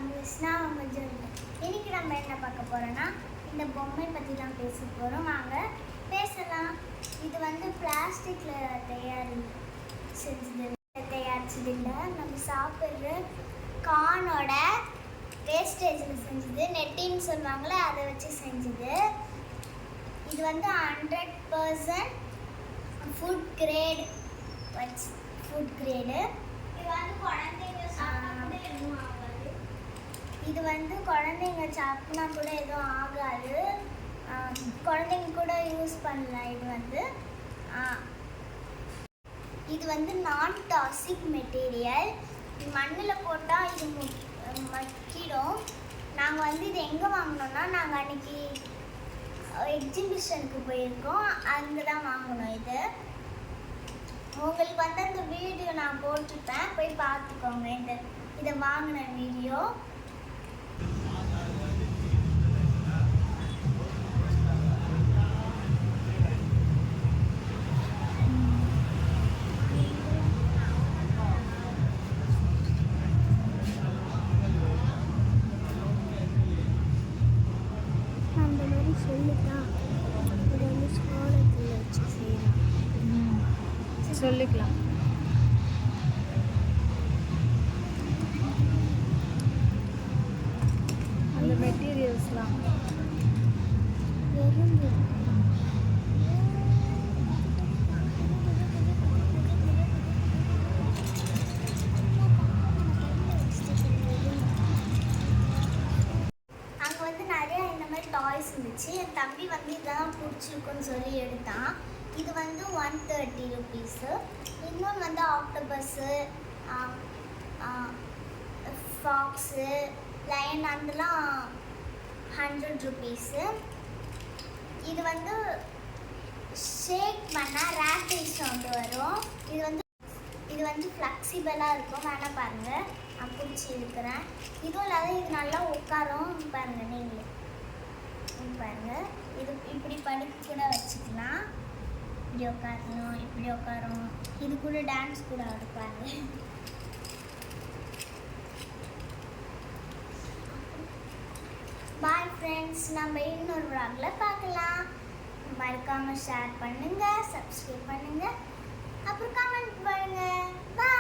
கிருஷ்ணா இன்னைக்கு நம்ம என்ன பார்க்க போறோம்னா இந்த பொம்மை பற்றி தான் பேச போகிறோம். வாங்க பேசலாம். இது வந்து பிளாஸ்டிக்ல தயாரிச்சது இல்லை, நம்ம சாப்பிட்ற கார்னோட வேஸ்டேஜில் செஞ்சது. நெட்டின்னு சொல்லுவாங்களே, அதை வச்சு செஞ்சது. இது வந்து 100% ஃபுட் கிரேடு. இது வந்து குழந்தைங்க சாப்பிட்டா கூட எதுவும் ஆகாது. குழந்தைங்க கூட யூஸ் பண்ணலாம். இது வந்து நான் டாக்ஸிக் மெட்டீரியல். மண்ணில் போட்டால் இது மக்கிடும். நாங்கள் வந்து இது எங்கே வாங்கினோன்னா, நாங்கள் அன்றைக்கி எக்ஸிபிஷனுக்கு போயிருக்கோம், அங்கே தான் வாங்கினோம். இது உங்களுக்கு வந்து அந்த வீடியோ நான் போட்டிருப்பேன், போய் பார்த்துக்கோங்க. இதை வாங்கின வீடியோ. அந்த மாதிரி சொல்லித்தான் இது வந்து ஸ்கூலத்தில் வச்சு செய்யலாம். சொல்லிக்கலாம். அந்த மெட்டீரியல்ஸ்லாம் எறும்பு அங்கே வந்து நிறையா இந்த மாதிரி டாய்ஸ் இருந்துச்சு. என் தம்பி வந்து இதெல்லாம் பிடிச்சிருக்குன்னு சொல்லி எடுத்தான். இது வந்து 130 ருபீஸு. இன்னொன்று வந்து ஆக்டோபஸ்ஸு, ஃபாக்ஸு, லயன் அதெல்லாம் 100 ருபீஸு. இது வந்து ஷேக் பண்ணால் ரேப்பிள் சவுண்டு வரும். இது வந்து ஃப்ளெக்சிபிளாக இருக்கும். வேணால் பாருங்கள், நான் பிடிச்சி இருக்கிறேன். இதுவும் இல்லாத இது நல்லா உட்காரும். பாருங்கள், நீங்களே பாருங்கள். இது இப்படி படுக்க கூட வச்சுக்கலாம். இப்படி உட்காரணும், இப்படி உட்காரும். இது கூட டான்ஸ் கூட ஆடுப்பாங்க. பாய் ஃப்ரெண்ட்ஸ், நம்ம இன்னொரு vlogல பார்க்கலாம். மறக்காமல் ஷேர் பண்ணுங்கள், சப்ஸ்கிரைப் பண்ணுங்கள், அப்புறம் கமெண்ட் பண்ணுங்கள். பாய்.